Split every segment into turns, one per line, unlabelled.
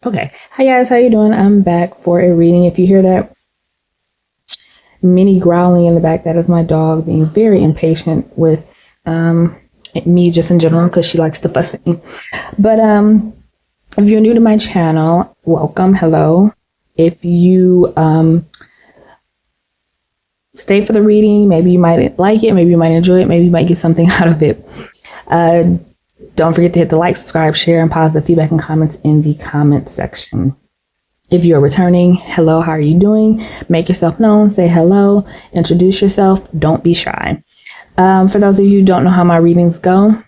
Okay. Hi guys, how you doing? I'm back for a reading. If you hear that mini growling in the back, that is my dog being very impatient with me just in general because she likes to fuss at me. But if you're new to my channel, welcome. Hello. If you stay for the reading, maybe you might like it, maybe you might enjoy it, maybe you might get something out of it. Don't forget to hit the like, subscribe, share, and positive feedback and comments in the comment section. If you're returning, hello, how are you doing? Make yourself known, say hello, introduce yourself, don't be shy. For those of you who don't know how my readings go,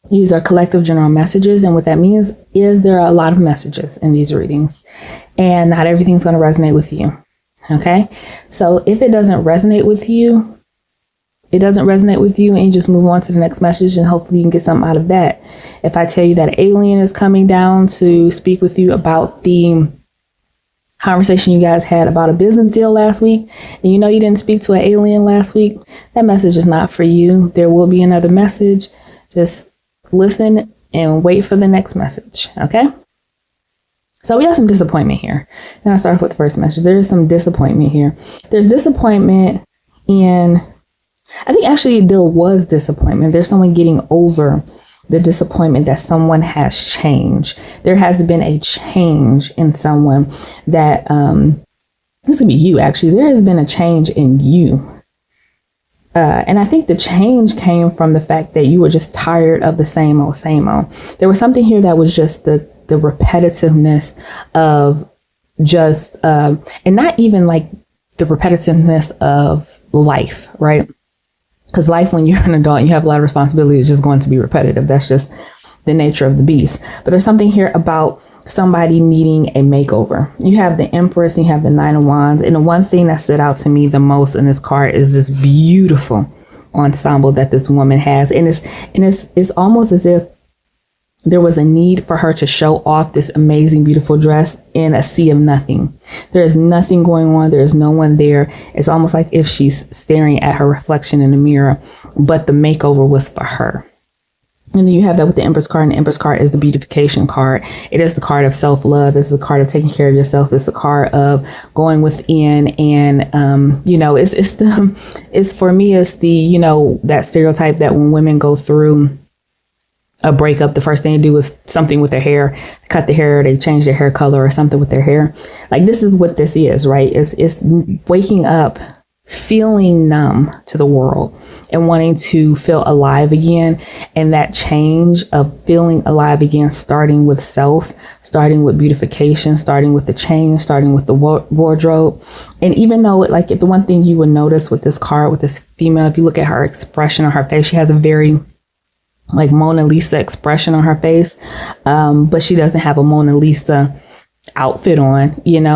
these are collective general messages. And what that means is there are a lot of messages in these readings and not everything's going to resonate with you. Okay. So if it doesn't resonate with you, it doesn't resonate with you and you just move on to the next message and hopefully you can get something out of that. If I tell you that an alien is coming down to speak with you about the conversation you guys had about a business deal last week, and you know you didn't speak to an alien last week, that message is not for you. There will be another message. Just listen and wait for the next message. Okay? So we have some disappointment here. And I'll start off with the first message. There is some disappointment here. There's disappointment in, I think actually there was disappointment. There's someone getting over the disappointment that someone has changed. There has been a change in someone that, this could be you actually. There has been a change in you. And I think the change came from the fact that you were just tired of the same old, same old. There was something here that was just the repetitiveness of just, and not even like the repetitiveness of life, right? Because life, when you're an adult, you have a lot of responsibility, is just going to be repetitive. That's just the nature of the beast. But there's something here about somebody needing a makeover. You have the Empress and you have the Nine of Wands. And the one thing that stood out to me the most in this card is this beautiful ensemble that this woman has. And it's almost as if there was a need for her to show off this amazing, beautiful dress in a sea of nothing. There is nothing going on. There is no one there. It's almost like if she's staring at her reflection in the mirror, but the makeover was for her. And then you have that with the Empress card, and the Empress card is the beautification card. It is the card of self-love. It's the card of taking care of yourself. It's the card of going within and, it's for me, it's the, that stereotype that when women go through a breakup, the first thing they do is something with their hair, cut the hair, they change their hair color or something with their hair. Like this is what this is, right? It's waking up, feeling numb to the world and wanting to feel alive again. And that change of feeling alive again, starting with self, starting with beautification, starting with the change, starting with the wardrobe. And even though if the one thing you would notice with this card, with this female, if you look at her expression on her face, she has a very like Mona Lisa expression on her face, but she doesn't have a Mona Lisa outfit on,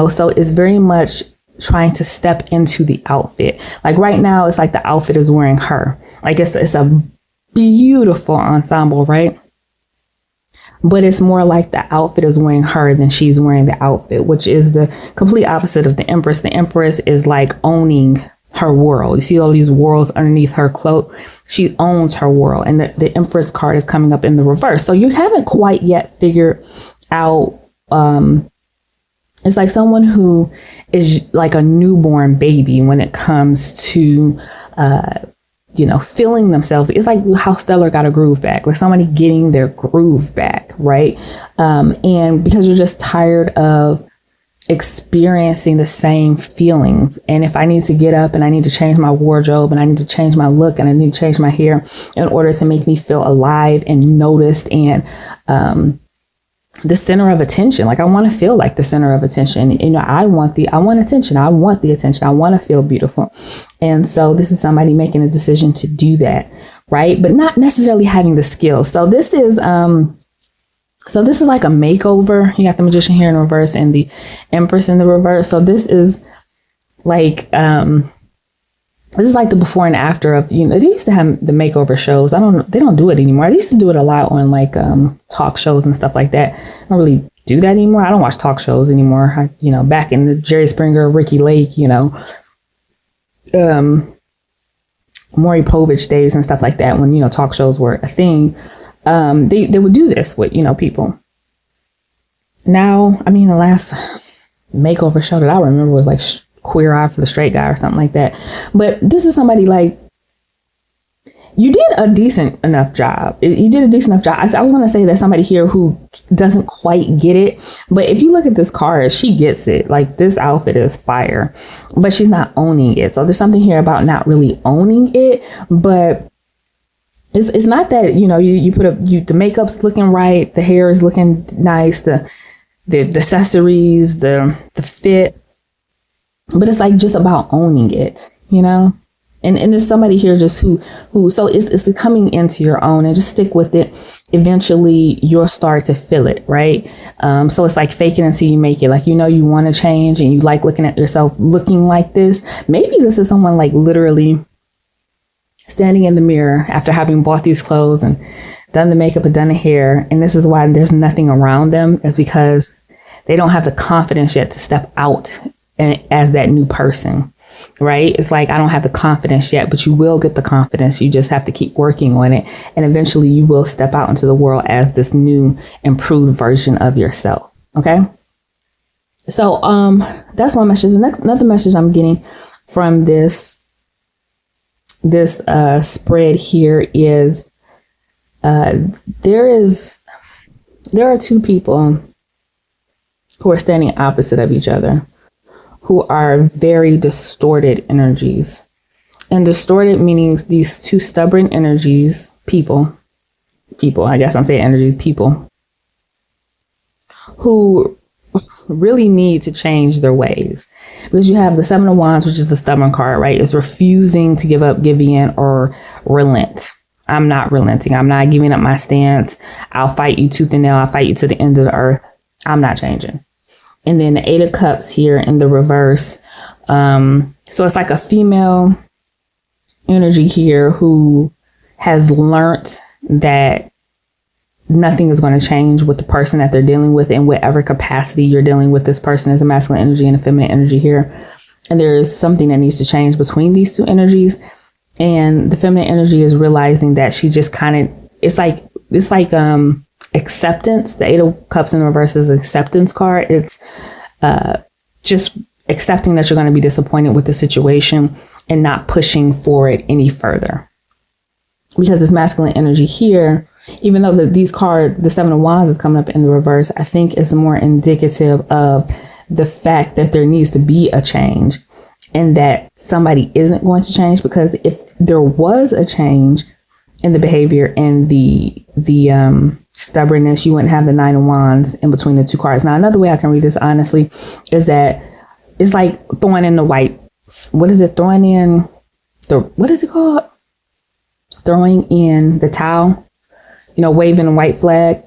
so it's very much trying to step into the outfit. Like right now, it's like the outfit is wearing her. Like it's a beautiful ensemble, right? But it's more like the outfit is wearing her than she's wearing the outfit, which is the complete opposite of the Empress. The Empress is like owning her world. You see all these worlds underneath her cloak. She owns her world. And the Empress card is coming up in the reverse. So you haven't quite yet figured out, it's like someone who is like a newborn baby when it comes to, feeling themselves. It's like how Stellar got a groove back, like somebody getting their groove back, right? And because you're just tired of experiencing the same feelings. And if I need to get up and I need to change my wardrobe and I need to change my look and I need to change my hair in order to make me feel alive and noticed and the center of attention. Like I want to feel like the center of attention. I want attention. I want the attention. I want to feel beautiful. And so this is somebody making a decision to do that, right? But not necessarily having the skills. So this is like a makeover. You got the Magician here in reverse and the Empress in the reverse. So this is like the before and after of, they used to have the makeover shows. They don't do it anymore. They used to do it a lot on like talk shows and stuff like that. I don't really do that anymore. I don't watch talk shows anymore. Back in the Jerry Springer, Ricky Lake, Maury Povich days and stuff like that, when, talk shows were a thing. They would do this with, people. now, I mean, the last makeover show that I remember was like Queer Eye for the Straight Guy or something like that. But this is somebody like, you did a decent enough job. You did a decent enough job. I was going to say there's somebody here who doesn't quite get it. But if you look at this card, she gets it. Like, this outfit is fire, but she's not owning it. So there's something here about not really owning it. But it's not that, you know, you put up, the makeup's looking right. The hair is looking nice. The accessories, the fit. But it's like just about owning it, you know? And there's somebody here just who so it's coming into your own, and just stick with it. Eventually you'll start to feel it, right? So it's like fake it until you make it. Like, you know, you want to change and you like looking at yourself looking like this. Maybe this is someone like literally standing in the mirror after having bought these clothes and done the makeup and done the hair. And this is why there's nothing around them, is because they don't have the confidence yet to step out as that new person. Right? It's like, I don't have the confidence yet, but you will get the confidence. You just have to keep working on it. And eventually you will step out into the world as this new, improved version of yourself. Okay. So, that's one message. Another message I'm getting from this spread here is, there are two people who are standing opposite of each other, who are very distorted energies. And distorted meaning these two stubborn energies, people, I guess I'm saying energies, people, who really need to change their ways. Because you have the Seven of Wands, which is the stubborn card, right? It's refusing to give up, give in, or relent. I'm not relenting. I'm not giving up my stance. I'll fight you tooth and nail. I'll fight you to the end of the earth. I'm not changing. And then the Eight of Cups here in the reverse. So it's like a female energy here who has learned that nothing is going to change with the person that they're dealing with in whatever capacity you're dealing with this person. Is a masculine energy and a feminine energy here. And there is something that needs to change between these two energies. And the feminine energy is realizing that she just kind of, it's like acceptance. The Eight of Cups in the reverse is an acceptance card. It's just accepting that you're going to be disappointed with the situation and not pushing for it any further. Because this masculine energy here, even though these cards, the Seven of Wands is coming up in the reverse, I think it's more indicative of the fact that there needs to be a change, and that somebody isn't going to change. Because if there was a change in the behavior and the stubbornness, you wouldn't have the Nine of Wands in between the two cards. Now, another way I can read this honestly is that it's like throwing in the white. What is it? Throwing in what is it called? Throwing in the towel, you know, waving a white flag.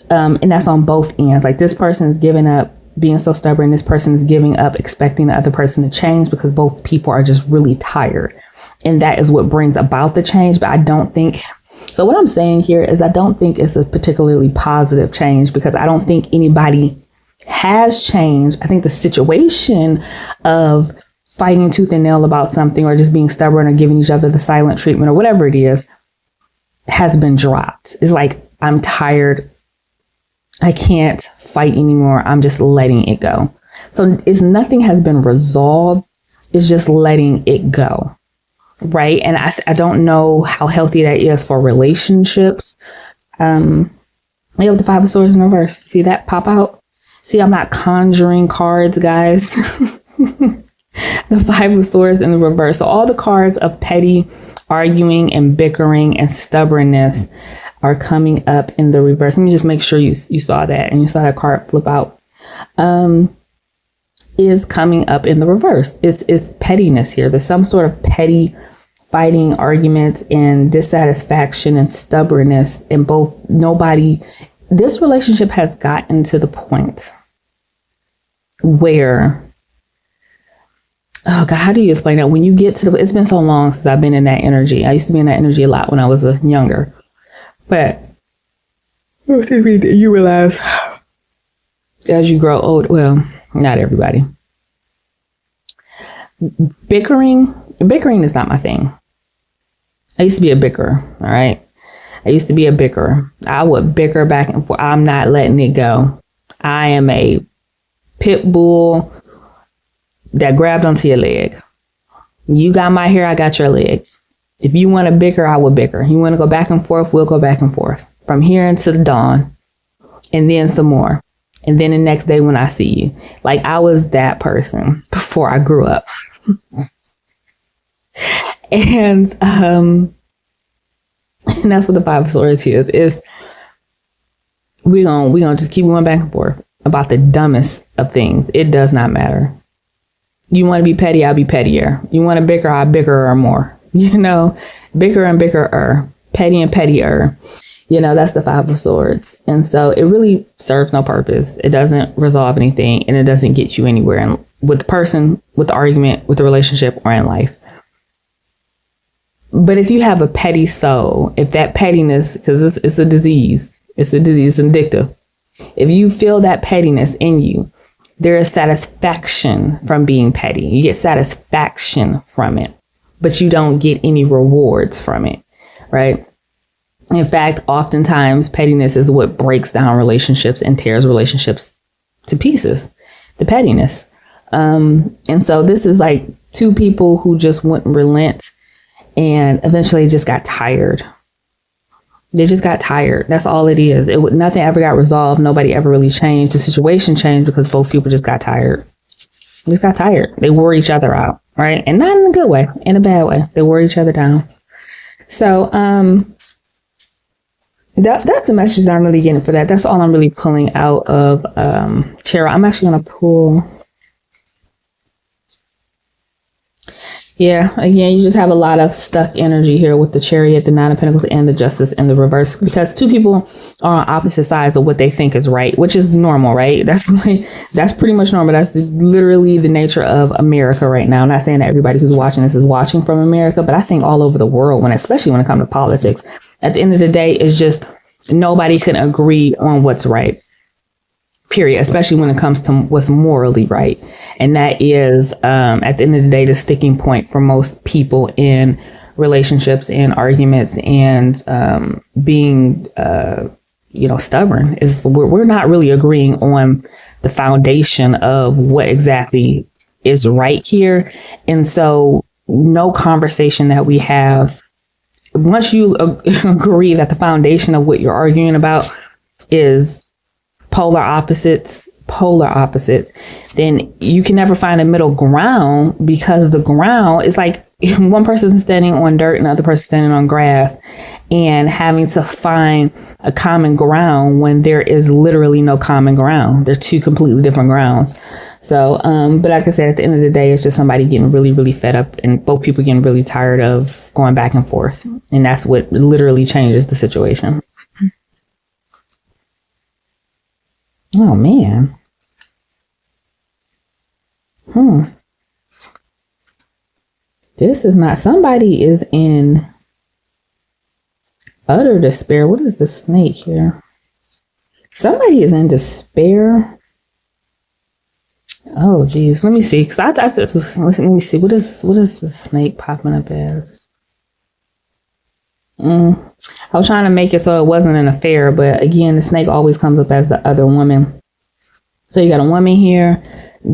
And that's on both ends. Like, this person is giving up being so stubborn. This person is giving up expecting the other person to change, because both people are just really tired. And that is what brings about the change. But I don't think, so what I'm saying here is I don't think it's a particularly positive change, because I don't think anybody has changed. I think the situation of fighting tooth and nail about something, or just being stubborn, or giving each other the silent treatment, or whatever it is, has been dropped. It's like, I'm tired. I can't fight anymore. I'm just letting it go. So it's nothing has been resolved. It's just letting it go. Right. And I don't know how healthy that is for relationships. I have the Five of Swords in reverse. See that pop out? See, I'm not conjuring cards, guys. The Five of Swords in the reverse. So all the cards of petty arguing and bickering and stubbornness are coming up in the reverse. Let me just make sure you saw that, and you saw that card flip out. Is coming up in the reverse. It's pettiness here. There's some sort of petty fighting, arguments, and dissatisfaction and stubbornness in both. This relationship has gotten to the point where, oh God, how do you explain that? When you get to it's been so long since I've been in that energy. I used to be in that energy a lot when I was younger. But you realize as you grow old, well, not everybody. Bickering is not my thing. I used to be a bickerer, all right? I used to be a bickerer. I would bicker back and forth. I'm not letting it go. I am a pit bull that grabbed onto your leg. You got my hair, I got your leg. If you want to bicker, I will bicker. You want to go back and forth, we'll go back and forth. From here until the dawn. And then some more. And then the next day when I see you. Like, I was that person before I grew up. And that's what the Five of Swords is we're gonna just keep going back and forth about the dumbest of things. It does not matter. You want to be petty, I'll be pettier. You want to bicker, I'll bicker or more. You know, bicker and bicker, petty and pettier. You know, that's the Five of Swords. And so it really serves no purpose. It doesn't resolve anything, and it doesn't get you anywhere with the person, with the argument, with the relationship, or in life. But if you have a petty soul, if that pettiness, because it's a disease, it's addictive. If you feel that pettiness in you, there is satisfaction from being petty. You get satisfaction from it, but you don't get any rewards from it, right? In fact, oftentimes pettiness is what breaks down relationships and tears relationships to pieces, the pettiness. And so this is like two people who just wouldn't relent and eventually just got tired. They just got tired. That's all it is. Nothing ever got resolved. Nobody ever really changed. The situation changed because both people just got tired. They just got tired. They wore each other out, right? And not in a good way, in a bad way. They wore each other down. So that's the message that I'm really getting for that. That's all I'm really pulling out of tarot. I'm actually going to pull. Yeah, again, you just have a lot of stuck energy here with the Chariot, the Nine of Pentacles, and the Justice in the reverse, because two people are on opposite sides of what they think is right, which is normal, right? That's pretty much normal. That's literally the nature of America right now. I'm not saying that everybody who's watching this is watching from America, but I think all over the world, especially when it comes to politics, at the end of the day, it's just nobody can agree on what's right. Period, especially when it comes to what's morally right. And that is, at the end of the day, the sticking point for most people in relationships and arguments and being, stubborn is we're not really agreeing on the foundation of what exactly is right here. And so no conversation that we have, once you agree that the foundation of what you're arguing about is polar opposites, then you can never find a middle ground, because the ground is like one person standing on dirt and the other person standing on grass, and having to find a common ground when there is literally no common ground. They're two completely different grounds. So, but like I said, at the end of the day, it's just somebody getting really, really fed up, and both people getting really tired of going back and forth. And that's what literally changes the situation. Oh, man. This is not, somebody is in utter despair. What is the snake here? Somebody is in despair. Oh, geez. Let me see. Because let me see. What is the snake popping up as? I was trying to make it so it wasn't an affair, but again, the snake always comes up as the other woman. So you got a woman here,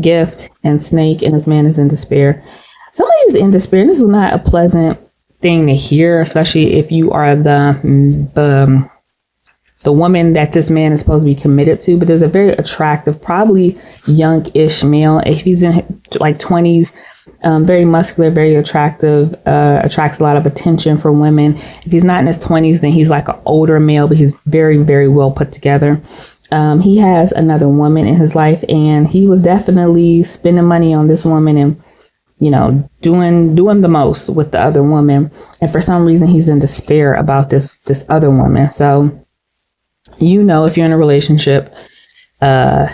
gift, and snake, and this man is in despair. Somebody is in despair, and this is not a pleasant thing to hear, especially if you are the woman that this man is supposed to be committed to. But there's a very attractive, probably young-ish male. If he's in like 20s, very muscular, very attractive, attracts a lot of attention for women. If he's not in his 20s, then he's like an older male, but he's very, very well put together. He has another woman in his life, and he was definitely spending money on this woman and, doing the most with the other woman. And for some reason, he's in despair about this other woman. So, if you're in a relationship, and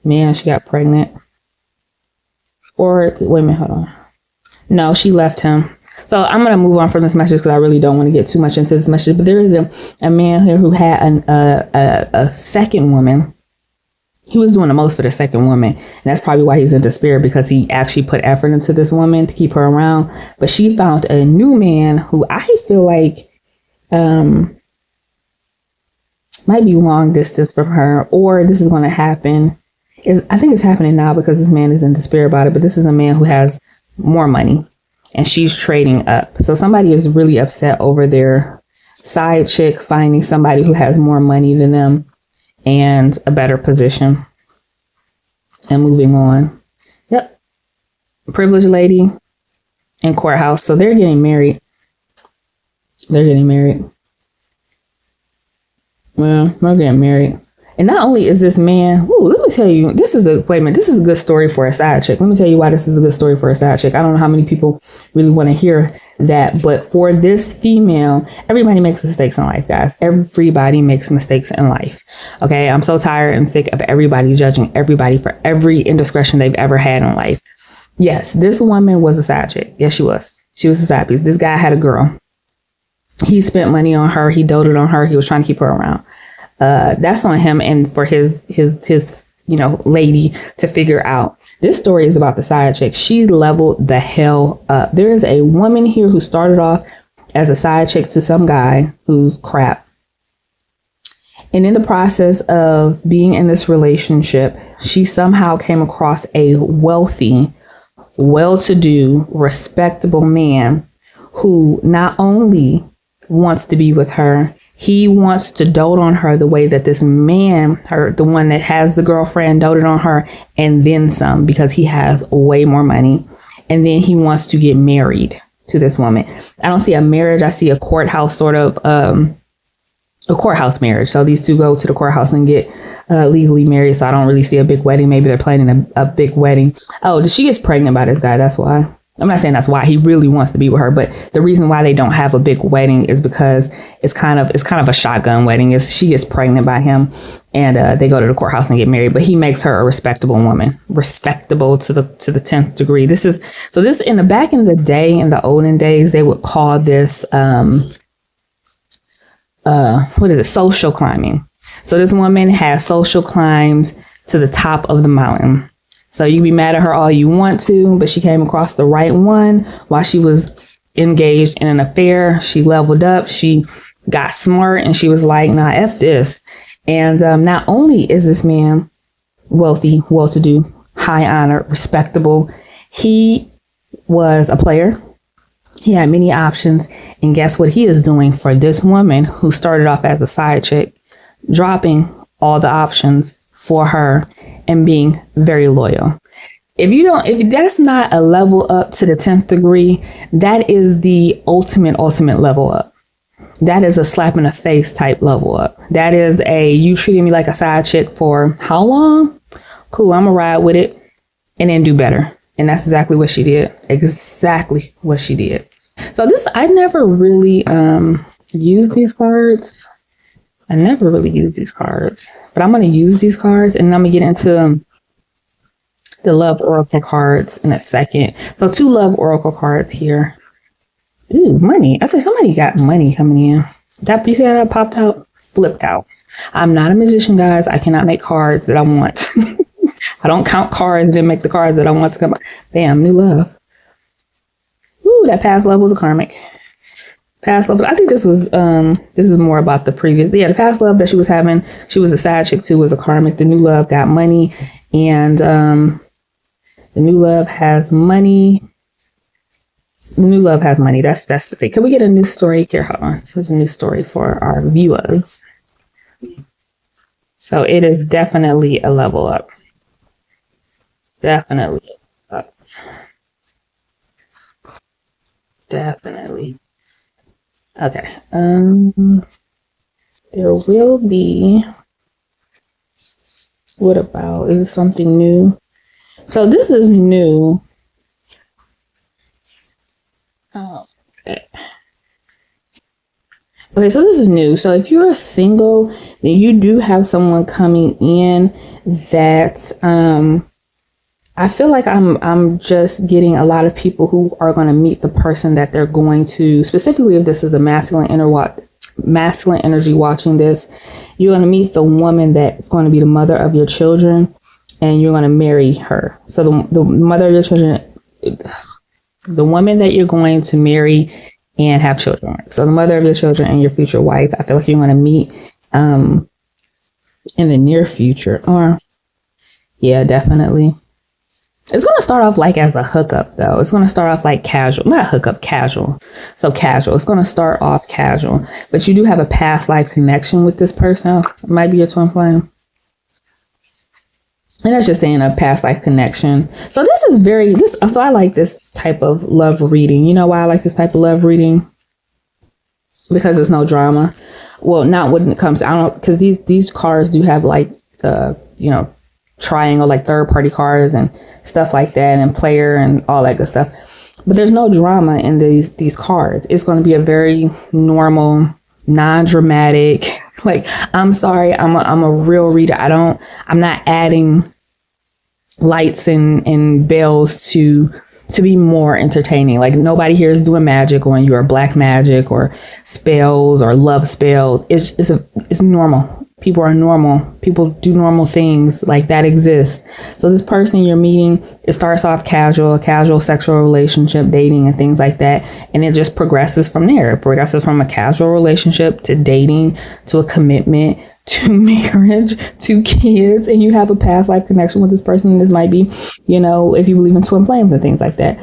man, she got pregnant. Or wait a minute, hold on. No, she left him. So I'm going to move on from this message because I really don't want to get too much into this message. But there is a man here who had a second woman. He was doing the most for the second woman. And that's probably why he's in despair, because he actually put effort into this woman to keep her around. But she found a new man who I feel like Might be long distance from her, or this is going to happen. I think it's happening now because this man is in despair about it, but this is a man who has more money and she's trading up. So somebody is really upset over their side chick finding somebody who has more money than them and a better position and moving on. Yep. Privileged lady in courthouse. So they're getting married. They're getting married. Well, we're getting married. And not only is this man, let me tell you, this is a good story for a side chick. Let me tell you why this is a good story for a side chick. I don't know how many people really want to hear that, but for this female, everybody makes mistakes in life, guys. Everybody makes mistakes in life. Okay. I'm so tired and sick of everybody judging everybody for every indiscretion they've ever had in life. Yes, this woman was a side chick. Yes, she was. She was a side piece. This guy had a girl. He spent money on her. He doted on her. He was trying to keep her around. That's on him and for his lady to figure out. This story is about the side chick. She leveled the hell up. There is a woman here who started off as a side chick to some guy who's crap. And in the process of being in this relationship, she somehow came across a wealthy, well-to-do, respectable man who not only wants to be with her, he wants to dote on her the way that this man, the one that has the girlfriend, doted on her and then some, because he has way more money. And then he wants to get married to this woman. I don't see a marriage. I see a courthouse sort of, a courthouse marriage. So these two go to the courthouse and get legally married. So I don't really see a big wedding. Maybe they're planning a big wedding. Oh, she gets pregnant by this guy. That's why. I'm not saying that's why he really wants to be with her, but the reason why they don't have a big wedding is because it's kind of a shotgun wedding. She gets pregnant by him and they go to the courthouse and get married, but he makes her a respectable woman, respectable to the 10th degree. This in the back in the day, in the olden days, they would call this, social climbing. So this woman has social climbs to the top of the mountain. So you can be mad at her all you want to, but she came across the right one while she was engaged in an affair. She leveled up. She got smart and she was like, nah, F this. And not only is this man wealthy, well-to-do, high honor, respectable, he was a player. He had many options. And guess what he is doing for this woman who started off as a side chick, dropping all the options for her and being very loyal. If that's not a level up to the 10th degree, that is the ultimate level up. That is a slap in the face type level up. That is you treating me like a side chick for how long? Cool, I'm gonna ride with it and then do better. And that's exactly what she did. Exactly what she did. So I never really used these cards. I never really use these cards, but I'm going to use these cards and I'm going to get into the love oracle cards in a second. So 2 love oracle cards here. Ooh, money. I say somebody got money coming in. You see how that popped out? Flipped out. I'm not a magician, guys. I cannot make cards that I want. I don't count cards and make the cards that I want to come out. Bam, new love. Ooh, that past love was a karmic. Past love. I think this is more about the previous. Yeah, the past love that she was having. She was a side chick too. Was a karmic. The new love got money, and the new love has money. The new love has money. That's the thing. Can we get a new story here? Hold on. There's a new story for our viewers. So it is definitely a level up. Definitely up. Definitely. Okay. There will be. What about? Is it something new? So this is new. Oh, okay. Okay, so this is new. So if you're single, then you do have someone coming in that I feel like I'm just getting a lot of people who are going to meet the person that they're going to, specifically if this is a masculine energy watching this, you're going to meet the woman that's going to be the mother of your children and you're going to marry her. So the mother of your children, the woman that you're going to marry and have children. So the mother of your children and your future wife, I feel like you're going to meet in the near future. Or yeah, definitely. It's going to start off like as a hookup, though. It's going to start off like casual, not hookup, casual. So casual. It's going to start off casual, but you do have a past life connection with this person. It might be your twin flame. And that's just saying a past life connection. So this is so I like this type of love reading. You know why I like this type of love reading? Because there's no drama. Well, not when it comes to, I don't know, because these cards do have like, triangle, like third party cards and stuff like that, and player and all that good stuff. But there's no drama in these cards. It's going to be a very normal, non-dramatic, like, I'm sorry, I'm a real reader. I'm not adding lights and bells to be more entertaining. Like, nobody here is doing magic on you, or black magic or spells or love spells. It's normal. People are normal. People do normal things, like that exists. So this person you're meeting, it starts off casual sexual relationship, dating and things like that. And it just progresses from there. It progresses from a casual relationship to dating, to a commitment, to marriage, to kids. And you have a past life connection with this person. This might be, if you believe in twin flames and things like that.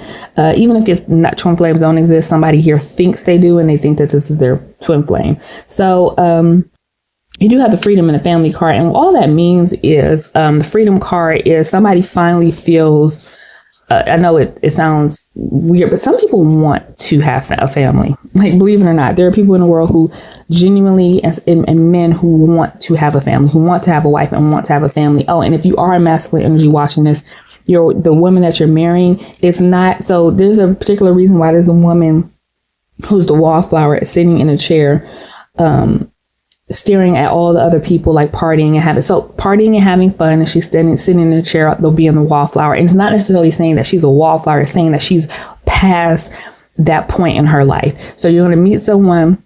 Even if it's not, twin flames don't exist, somebody here thinks they do, and they think that this is their twin flame. So, you do have the freedom and the family card. And all that means is the freedom card is somebody finally feels, I know it sounds weird, but some people want to have a family. Like, believe it or not, there are people in the world who genuinely, and men who want to have a family, who want to have a wife and want to have a family. Oh, and if you are a masculine energy watching this, the woman that you're marrying, it's not. So there's a particular reason why there's a woman who's the wallflower sitting in a chair, staring at all the other people, like partying and having fun, and she's sitting in a chair, they'll be in the wallflower. And it's not necessarily saying that she's a wallflower, it's saying that she's past that point in her life. So you're going to meet someone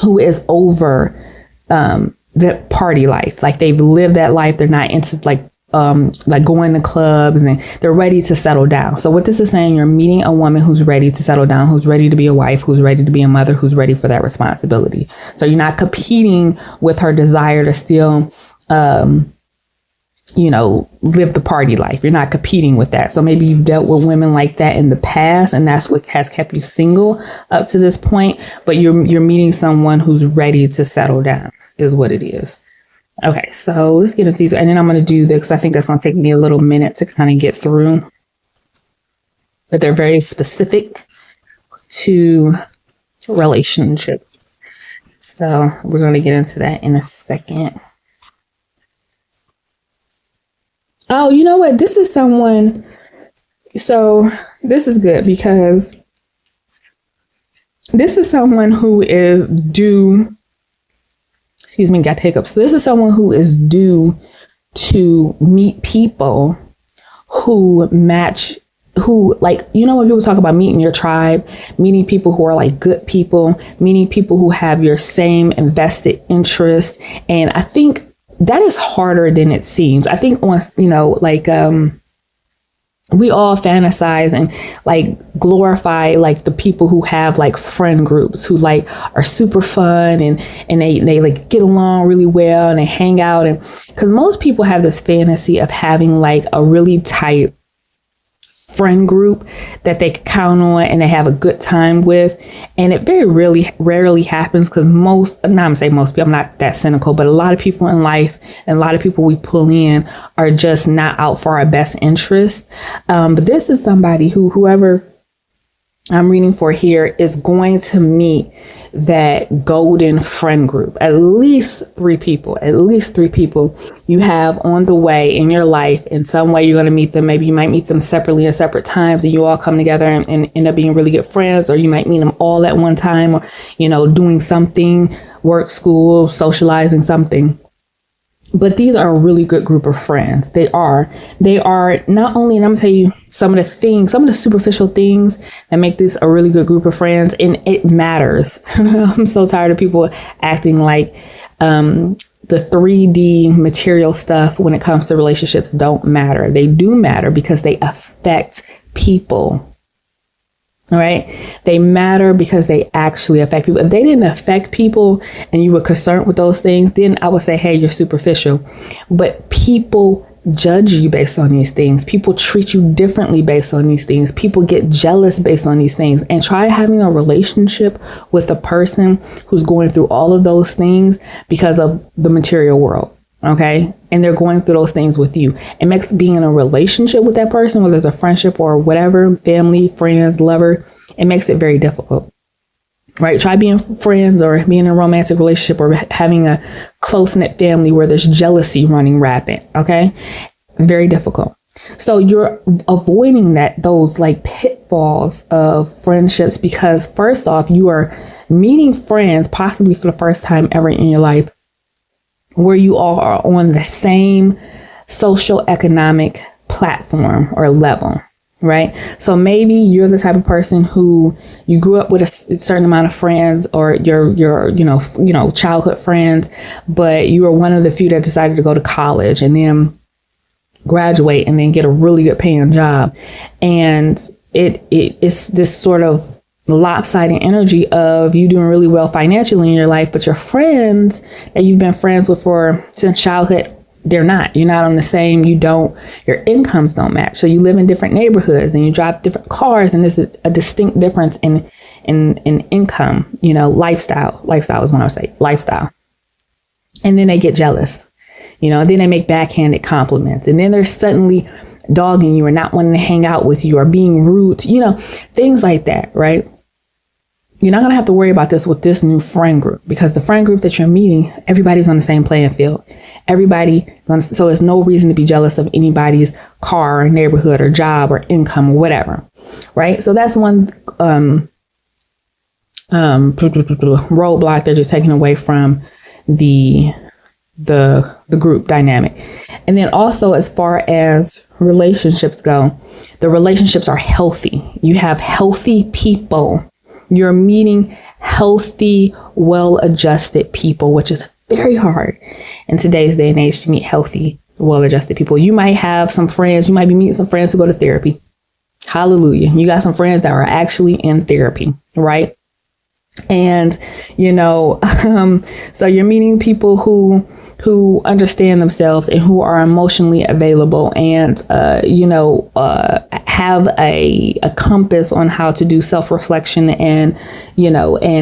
who is over the party life. Like, they've lived that life. They're not into like going to clubs, and they're ready to settle down. So what this is saying, you're meeting a woman who's ready to settle down, who's ready to be a wife, who's ready to be a mother, who's ready for that responsibility. So you're not competing with her desire to still, live the party life. You're not competing with that. So maybe you've dealt with women like that in the past, and that's what has kept you single up to this point. But you're meeting someone who's ready to settle down, is what it is. Okay, so let's get into these. And then I'm going to do this. I think that's going to take me a little minute to kind of get through. But they're very specific to relationships. So we're going to get into that in a second. Oh, you know what? This is someone. So this is good, because this is someone who is due. Excuse me, got hiccups. So this is someone who is due to meet people who match, when people talk about meeting your tribe, meeting people who are like good people, meeting people who have your same invested interest. And I think that is harder than it seems. I think once, we all fantasize and like glorify like the people who have like friend groups who like are super fun and they like get along really well and they hang out. And because most people have this fantasy of having like a really tight friend group that they can count on and they have a good time with. And it very rarely happens, because I'm not gonna say most people, I'm not that cynical, but a lot of people in life and a lot of people we pull in are just not out for our best interest. But this is somebody whoever I'm reading for here is going to meet that golden friend group. At least three people you have on the way in your life. In some way, you're going to meet them. Maybe you might meet them separately at separate times, and you all come together and end up being really good friends. Or you might meet them all at one time, or, doing something, work, school, socializing, something. But these are a really good group of friends. They are not only, and I'm gonna tell you some of the superficial things that make this a really good group of friends, and it matters. I'm so tired of people acting like the 3D material stuff when it comes to relationships don't matter. They do matter, because they affect people. All right. They matter because they actually affect people. If they didn't affect people and you were concerned with those things, then I would say, hey, you're superficial. But people judge you based on these things. People treat you differently based on these things. People get jealous based on these things. And try having a relationship with a person who's going through all of those things because of the material world. Okay. And they're going through those things with you. It makes being in a relationship with that person, whether it's a friendship or whatever, family, friends, lover, it makes it very difficult. Right. Try being friends or being in a romantic relationship or having a close knit family where there's jealousy running rampant. OK, very difficult. So you're avoiding those like pitfalls of friendships because first off, you are meeting friends possibly for the first time ever in your life where you all are on the same social economic platform or level. Right. So maybe you're the type of person who you grew up with a certain amount of friends or your childhood friends, but you were one of the few that decided to go to college and then graduate and then get a really good paying job. And it's this sort of lopsided energy of you doing really well financially in your life, but your friends that you've been friends with since childhood, you're not on the same, your incomes don't match. So you live in different neighborhoods and you drive different cars and there's a distinct difference in income, lifestyle is what I would say, lifestyle. And then they get jealous, and then they make backhanded compliments. And then they're suddenly dogging you or not wanting to hang out with you or being rude, things like that, right? You're not going to have to worry about this with this new friend group because the friend group that you're meeting, everybody's on the same playing field. So there's no reason to be jealous of anybody's car or neighborhood or job or income or whatever. Right. So that's one roadblock that you're taking away from the group dynamic. And then also, as far as relationships go, the relationships are healthy. You have healthy people. You're meeting healthy, well-adjusted people, which is very hard in today's day and age to meet healthy, well-adjusted people. You might have some friends, you might be meeting some friends who go to therapy. Hallelujah. You got some friends that are actually in therapy, right? And, so you're meeting people who understand themselves and who are emotionally available and, have a compass on how to do self-reflection and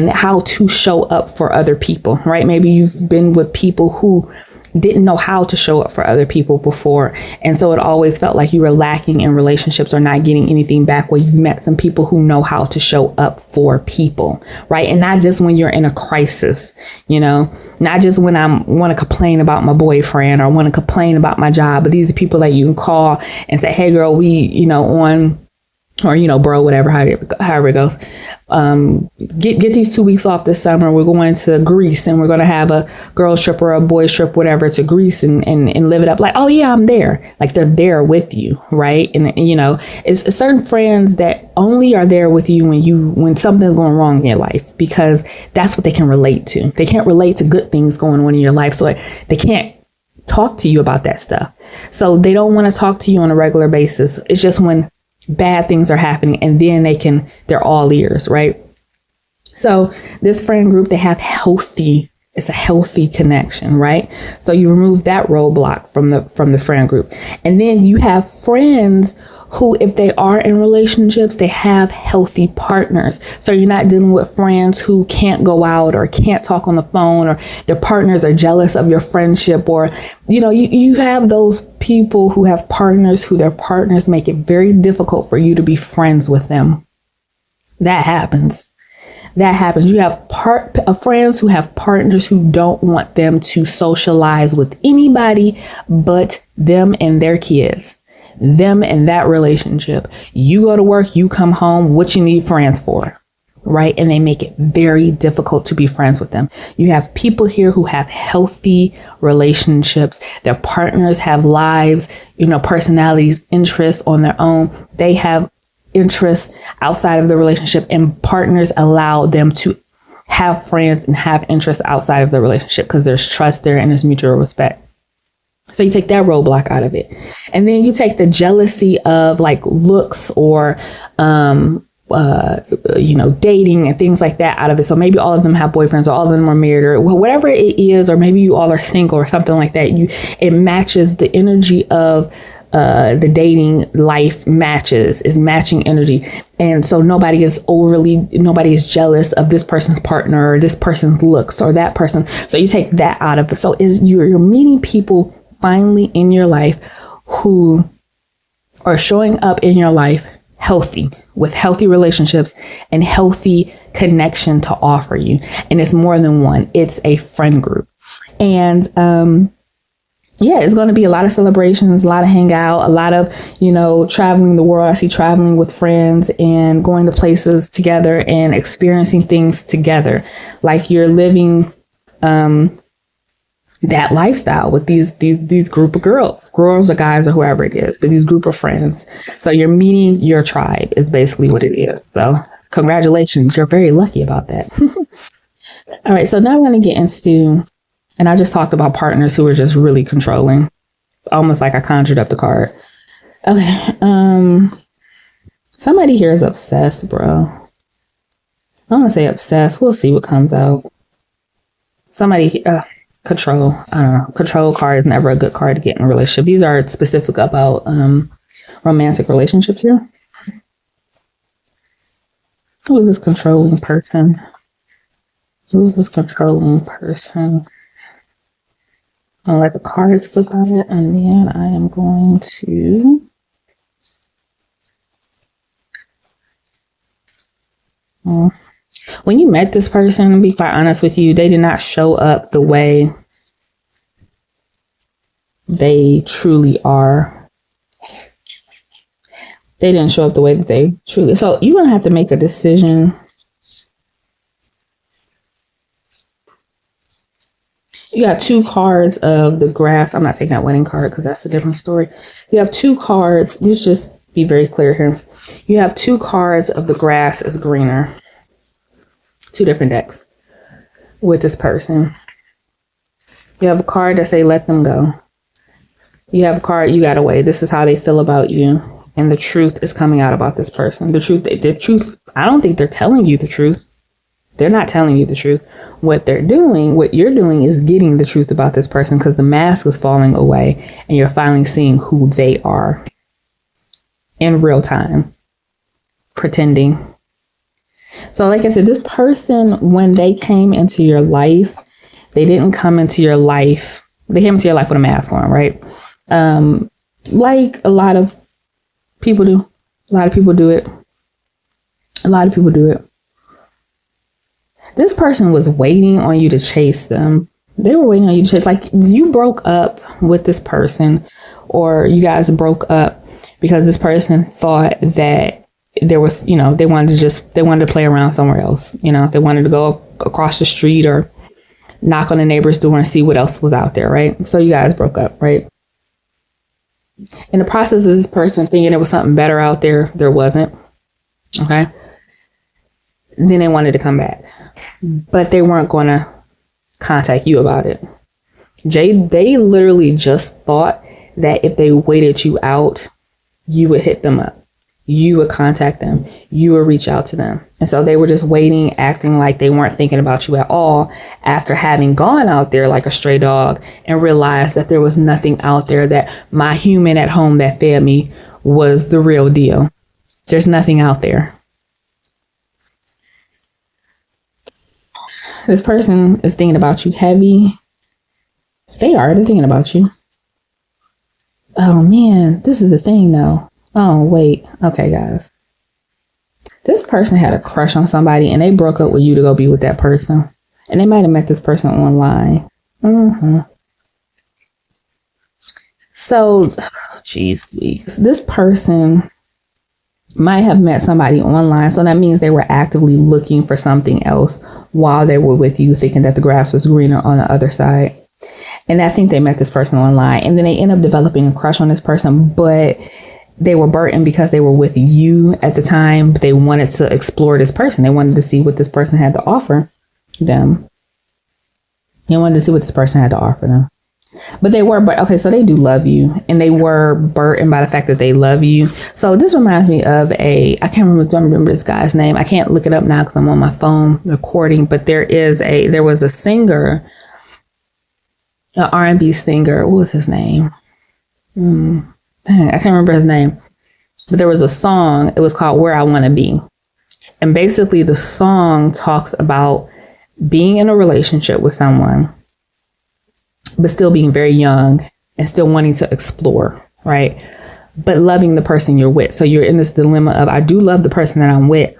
how to show up for other people, right? Maybe you've been with people who didn't know how to show up for other people before. And so it always felt like you were lacking in relationships or not getting anything back. Well, you've met some people who know how to show up for people, right? And not just when you're in a crisis, not just when I want to complain about my boyfriend or want to complain about my job, but these are people that you can call and say, hey girl, we, or, bro, whatever, however it goes. Get these 2 weeks off this summer. We're going to Greece and we're going to have a girls trip or a boys trip, whatever, to Greece and live it up like, oh yeah, I'm there. Like they're there with you. Right. And it's certain friends that only are there with you when something's going wrong in your life, because that's what they can relate to. They can't relate to good things going on in your life. So they can't talk to you about that stuff. So they don't want to talk to you on a regular basis. It's just when bad things are happening and then they're all ears, right? So this friend group, it's a healthy connection, right? So you remove that roadblock from the friend group. And then you have friends who, if they are in relationships, they have healthy partners. So you're not dealing with friends who can't go out or can't talk on the phone, or their partners are jealous of your friendship, or, you have those people who have partners who their partners make it very difficult for you to be friends with them. That happens. You have friends who have partners who don't want them to socialize with anybody but them and their kids. Them and that relationship. You go to work, you come home, what you need friends for, right? And they make it very difficult to be friends with them. You have people here who have healthy relationships. Their partners have lives, personalities, interests on their own. They have interests outside of the relationship, and partners allow them to have friends and have interests outside of the relationship because there's trust there and there's mutual respect. So you take that roadblock out of it. And then you take the jealousy of like looks or dating and things like that out of it. So maybe all of them have boyfriends, or all of them are married, or whatever it is, or maybe you all are single or something like that. It matches the energy of the dating life is matching energy. And so nobody is jealous of this person's partner or this person's looks or that person. So you take that out of it. So you're meeting people finally in your life who are showing up in your life healthy, with healthy relationships and healthy connection to offer you. And it's more than one. It's a friend group. And it's going to be a lot of celebrations, a lot of hangout, a lot of, traveling the world. I see traveling with friends and going to places together and experiencing things together. Like you're living that lifestyle with these group of girls or guys or whoever it is, but these group of friends. So you're meeting your tribe is basically what it is. So congratulations. You're very lucky about that. All right. So now we're going to get into, and I just talked about partners who are just really controlling. It's almost like I conjured up the card. Okay. Somebody here is obsessed, bro. I'm going to say obsessed. We'll see what comes out. Somebody, control. I don't know. Control card is never a good card to get in a relationship. These are specific about romantic relationships here. Who is this controlling person? Who is this controlling person? I'll let the cards flip on it, and then I am going to when you met this person, to be quite honest with you, they did not show up the way they truly are. They didn't show up the way that they truly. So you're going to have to make a decision. You got two cards of the grass. I'm not taking that wedding card because that's a different story. You have two cards. Let's just be very clear here. You have two cards of the grass is greener. Two different decks with this person. You have a card that say let them go. You have a card you got away. This is how they feel about you. And the truth is coming out about this person. The truth, I don't think they're telling you the truth. They're not telling you the truth. What you're doing is getting the truth about this person, because the mask is falling away and you're finally seeing who they are in real time, pretending. So like I said, this person, when they came into your life, they didn't come into your life. They came into your life with a mask on, right? Like a lot of people do. A lot of people do it. This person was waiting on you to chase them. They were waiting on you to chase. Like you broke up with this person, or you guys broke up because this person thought that there was, they wanted to play around somewhere else. They wanted to go across the street or knock on the neighbor's door and see what else was out there, right? So you guys broke up, right? In the process of this person thinking there was something better out there, there wasn't. Okay. Then they wanted to come back, but they weren't going to contact you about it. They literally just thought that if they waited you out, you would hit them up. You would contact them. You would reach out to them. And so they were just waiting, acting like they weren't thinking about you at all, after having gone out there like a stray dog and realized that there was nothing out there, that my human at home that fed me was the real deal. There's nothing out there. This person is thinking about you heavy. They're thinking about you. Oh man, this is the thing though. Oh, wait. Okay, guys. This person had a crush on somebody and they broke up with you to go be with that person. And they might have met this person online. So, this person might have met somebody online. So that means they were actively looking for something else while they were with you, thinking that the grass was greener on the other side. And I think they met this person online. And then they end up developing a crush on this person, but they were burdened because they were with you at the time. But they wanted to explore this person. They wanted to see what this person had to offer them. They wanted to see what this person had to offer them. But okay, so they do love you, and they were burdened by the fact that they love you. So this reminds me of don't remember this guy's name. I can't look it up now because I'm on my phone recording, but there was a singer, an R&B singer. What was his name? Dang, I can't remember his name. But there was a song, it was called Where I Want to Be. And basically the song talks about being in a relationship with someone, but still being very young and still wanting to explore, right? But loving the person you're with. So you're in this dilemma of, I do love the person that I'm with.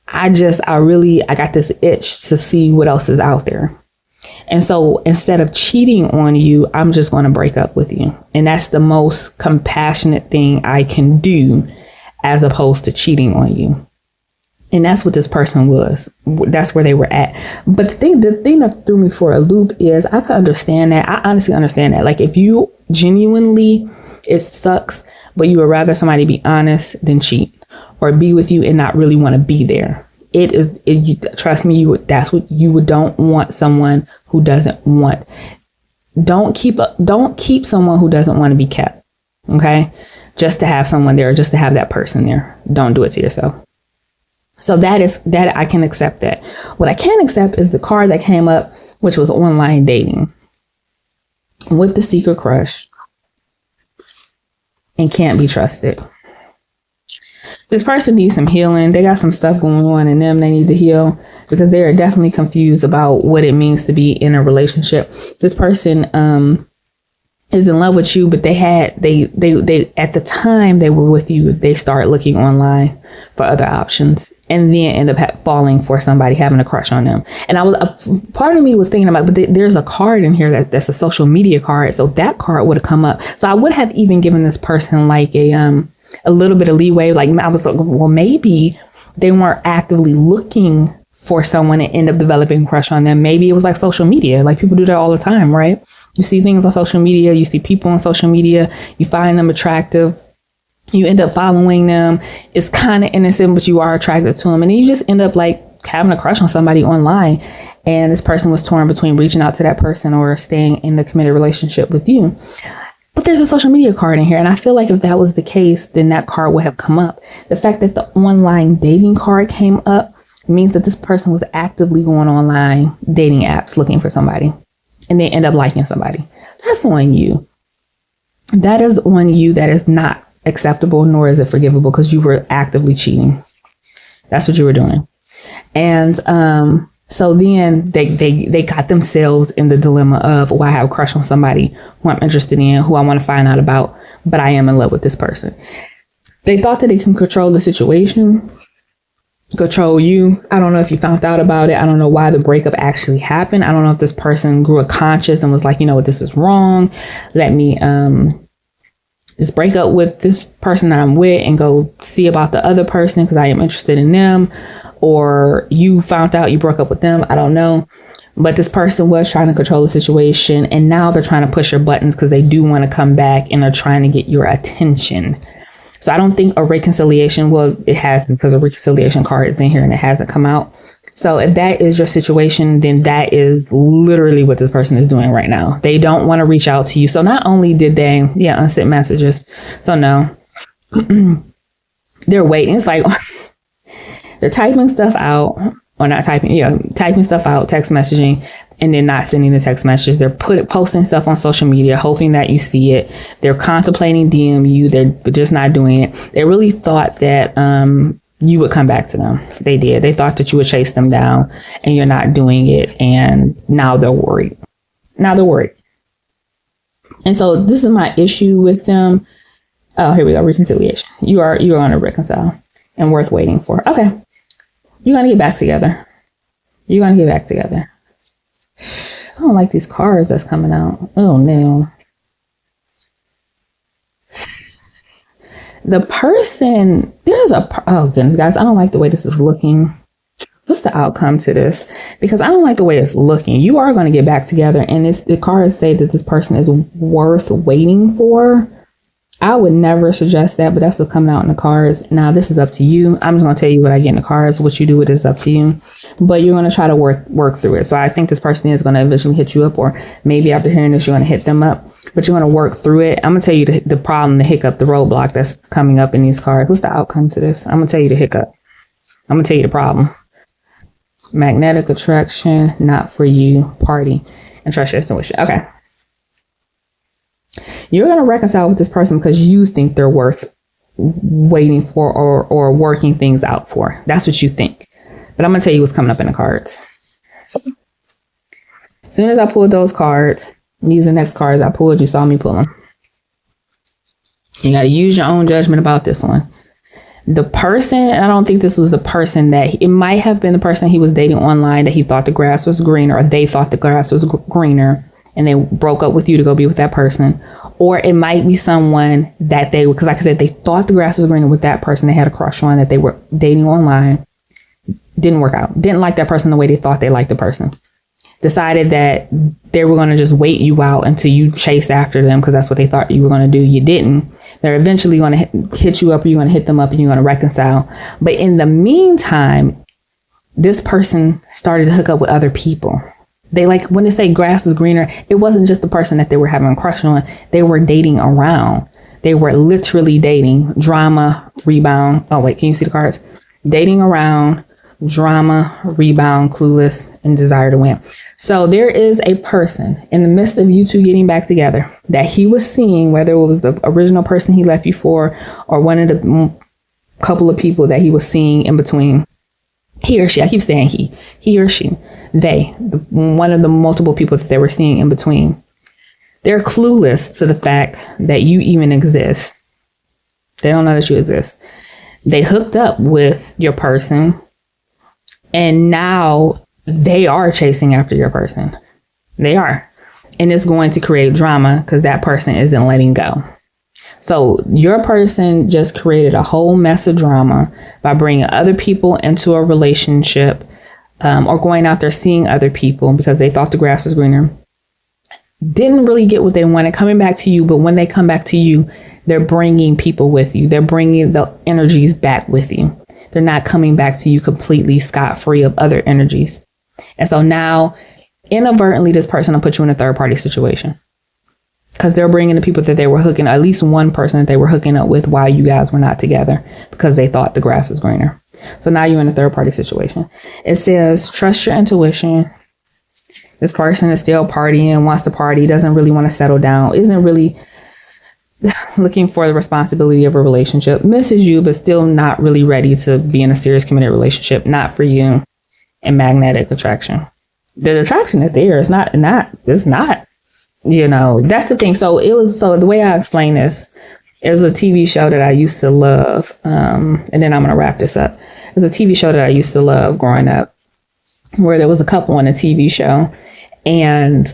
I got this itch to see what else is out there. And so instead of cheating on you, I'm just going to break up with you. And that's the most compassionate thing I can do, as opposed to cheating on you. And that's what this person was. That's where they were at. But the thing that threw me for a loop is I could understand that. I honestly understand that. Like, if you genuinely, it sucks, but you would rather somebody be honest than cheat, or be with you and not really want to be there. Trust me, that's what you don't want. Someone who doesn't want. Don't keep someone who doesn't want to be kept. Okay, just to have someone there, just to have that person there. Don't do it to yourself. So that I can accept that. What I can't accept is the card that came up, which was online dating with the secret crush and can't be trusted. This person needs some healing. They got some stuff going on in them they need to heal, because they are definitely confused about what it means to be in a relationship. This person is in love with you, but they at the time they were with you, they start looking online for other options, and then end up falling for somebody, having a crush on them. And part of me was thinking about, but there's a card in here that's a social media card, so that card would have come up. So I would have even given this person like a little bit of leeway. Like, I was like, well, maybe they weren't actively looking for someone and end up developing a crush on them. Maybe it was like social media. Like, people do that all the time, right? You see things on social media, you see people on social media, you find them attractive, you end up following them. It's kind of innocent, but you are attracted to them. And then you just end up like having a crush on somebody online. And this person was torn between reaching out to that person or staying in the committed relationship with you. But there's a social media card in here. And I feel like if that was the case, then that card would have come up. The fact that the online dating card came up means that this person was actively going online dating apps looking for somebody, and they end up liking somebody. That's on you. That is on you. That is not acceptable, nor is it forgivable, because you were actively cheating. That's what you were doing. And so then they got themselves in the dilemma of, well, I have a crush on somebody who I'm interested in, who I want to find out about, but I am in love with this person. They thought that they can control the situation, control you. I don't know if you found out about it. I don't know why the breakup actually happened. I don't know if this person grew a conscience and was like, you know what, this is wrong. Let me just break up with this person that I'm with and go see about the other person because I am interested in them. Or you found out, you broke up with them. I don't know. But this person was trying to control the situation, and now they're trying to push your buttons because they do want to come back and are trying to get your attention. So I don't think a reconciliation, well, it has, because a reconciliation card is in here and it hasn't come out. So if that is your situation, then that is literally what this person is doing right now. They don't want to reach out to you. So not only did they, unsent messages. So no, they're waiting. It's like they're typing stuff out, or not typing, typing stuff out, text messaging, and then not sending the text messages. They're posting stuff on social media, hoping that you see it. They're contemplating DM you. They're just not doing it. They really thought that you would come back to them. They did. They thought that you would chase them down, and you're not doing it. And now they're worried. And so this is my issue with them. Oh, here we go. Reconciliation. You are going to reconcile, and worth waiting for. Okay. You're going to get back together. I don't like these cards that's coming out. Oh, no. The person, oh goodness, guys, I don't like the way this is looking. What's the outcome to this? Because I don't like the way it's looking. You are going to get back together. And the cards say that this person is worth waiting for. I would never suggest that, but that's what's coming out in the cards. Now, this is up to you. I'm just going to tell you what I get in the cards. What you do with it is up to you. But you're going to try to work through it. So I think this person is going to eventually hit you up, or maybe after hearing this, you're going to hit them up. But you're going to work through it. I'm going to tell you the problem, the hiccup, the roadblock that's coming up in these cards. What's the outcome to this? I'm going to tell you the hiccup. I'm going to tell you the problem. Magnetic attraction, not for you, party, and trust your intuition. Okay. You're going to reconcile with this person because you think they're worth waiting for or working things out for. That's what you think. But I'm going to tell you what's coming up in the cards. As soon as I pulled those cards, these are the next cards I pulled. You saw me pull them. You got to use your own judgment about this one. The person, I don't think this was the person that, it might have been the person he was dating online that he thought the grass was greener, or they thought the grass was greener, and they broke up with you to go be with that person. Or it might be someone that they, because like I said, they thought the grass was greener with that person they had a crush on that they were dating online. Didn't work out. Didn't like that person the way they thought they liked the person. Decided that they were going to just wait you out until you chase after them because that's what they thought you were going to do. You didn't. They're eventually going to hit you up, or you're going to hit them up, and you're going to reconcile. But in the meantime, this person started to hook up with other people. They, like, when they say grass was greener, it wasn't just the person that they were having a crush on. They were dating around. They were literally dating. Drama, rebound. Oh, wait, can you see the cards? Dating around, drama, rebound, clueless, and desire to win. So there is a person in the midst of you two getting back together that he was seeing, whether it was the original person he left you for or one of the couple of people that he was seeing in between. He or she, I keep saying he or she, they, one of the multiple people that they were seeing in between. They're clueless to the fact that you even exist. They don't know that you exist. They hooked up with your person, and now they are chasing after your person. They are. And it's going to create drama because that person isn't letting go. So your person just created a whole mess of drama by bringing other people into a relationship, or going out there seeing other people because they thought the grass was greener. Didn't really get what they wanted, coming back to you. But when they come back to you, they're bringing people with you. They're bringing the energies back with you. They're not coming back to you completely scot-free of other energies. And so now, inadvertently, this person will put you in a third-party situation. Because they're bringing the people that they were hooking, at least one person that they were hooking up with while you guys were not together, because they thought the grass was greener. So now you're in a third party situation. It says, trust your intuition. This person is still partying, wants to party, doesn't really want to settle down, isn't really looking for the responsibility of a relationship, misses you, but still not really ready to be in a serious committed relationship. Not for you. And magnetic attraction. The attraction is there. It's not, you know, that's the thing. So the way I explain this, it was a TV show that I used to love. And then I'm going to wrap this up. It was a TV show that I used to love growing up, where there was a couple on a TV show, and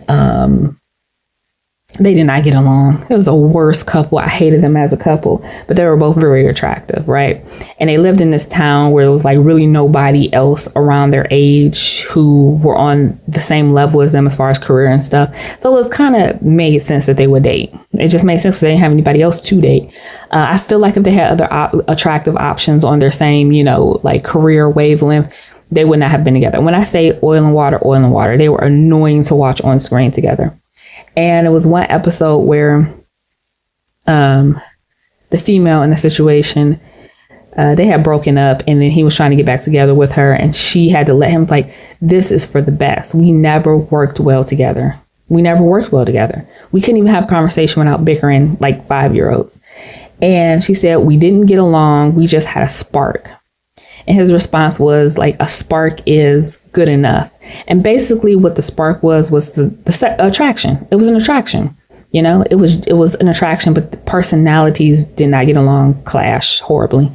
they did not get along. It was a worst couple. I hated them as a couple, but they were both very attractive, right? And they lived in this town where there was like really nobody else around their age who were on the same level as them as far as career and stuff. So it was kind of made sense that they would date. It just made sense because they didn't have anybody else to date. I feel like if they had other attractive options on their same, you know, like career wavelength, they would not have been together. When I say oil and water, they were annoying to watch on screen together. And it was one episode where the female in the situation, they had broken up, and then he was trying to get back together with her, and she had to let him, like, this is for the best. We never worked well together. We couldn't even have a conversation without bickering like 5-year-olds. And she said, we didn't get along. We just had a spark. And his response was like, a spark is good enough. And basically what the spark was the attraction. It was an attraction. You know, it was an attraction, but the personalities did not get along, clash horribly.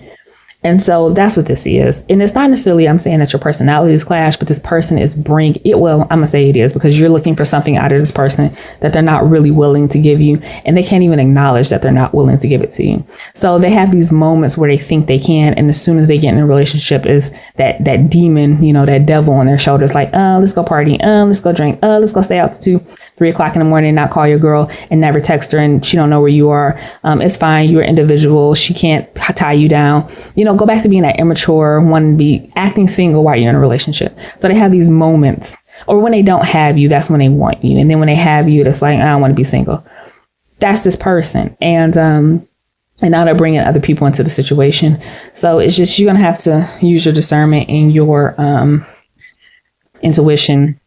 And so that's what this is. And it's not necessarily, I'm saying that your personalities clash, but this person is bringing it. Well, I'm going to say it is, because you're looking for something out of this person that they're not really willing to give you. And they can't even acknowledge that they're not willing to give it to you. So they have these moments where they think they can. And as soon as they get in a relationship, is that demon, you know, that devil on their shoulders, like, let's go party. Let's go drink. Let's go stay out to 2. 3 o'clock in the morning and not call your girl and never text her and she don't know where you are. It's fine. You're an individual. She can't tie you down. Go back to being that immature, wanting to be acting single while you're in a relationship. So they have these moments, or when they don't have you, that's when they want you. And then when they have you, it's like, I don't want to be single. That's this person. And now they're bringing other people into the situation. So it's just, you're going to have to use your discernment and your intuition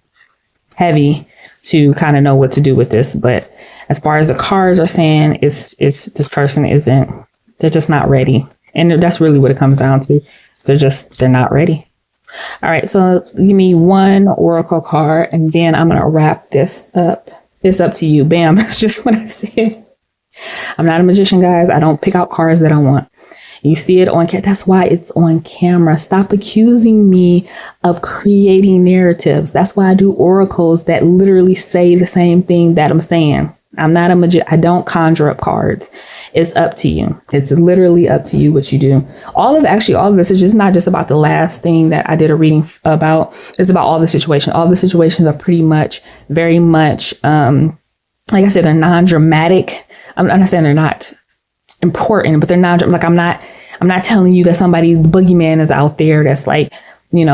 heavy to kind of know what to do with this. But as far as the cards are saying, it's this person they're just not ready. And that's really what it comes down to. They're not ready. All right. So give me one oracle card and then I'm going to wrap this up. It's up to you. Bam. It's just what I said. I'm not a magician, guys. I don't pick out cards that I want. You see it on camera. That's why it's on camera. Stop accusing me of creating narratives. That's why I do oracles that literally say the same thing that I'm saying. I'm not a magician. I don't conjure up cards. It's up to you. It's literally up to you what you do. All of this is just not just about the last thing that I did a reading about. It's about all the situations. All the situations are pretty much, very much, like I said, they're non-dramatic. I'm not saying they're not important, but they're not like, I'm not telling you that the boogeyman is out there that's like,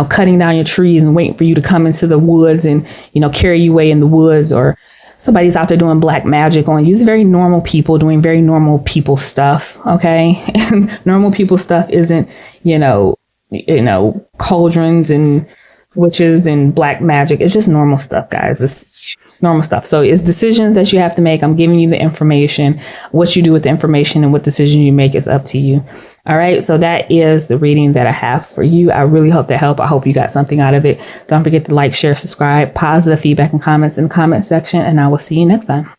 cutting down your trees and waiting for you to come into the woods and, carry you away in the woods, or somebody's out there doing black magic on you. It's very normal people doing very normal people stuff. Okay. And normal people stuff isn't, cauldrons and witches and black magic. It's just normal stuff, guys. It's normal stuff. So it's decisions that you have to make. I'm giving you the information. What you do with the information and what decision you make is up to you. All right. So that is the reading that I have for you. I really hope that helped. I hope you got something out of it. Don't forget to like, share, subscribe, positive feedback and comments in the comment section, and I will see you next time.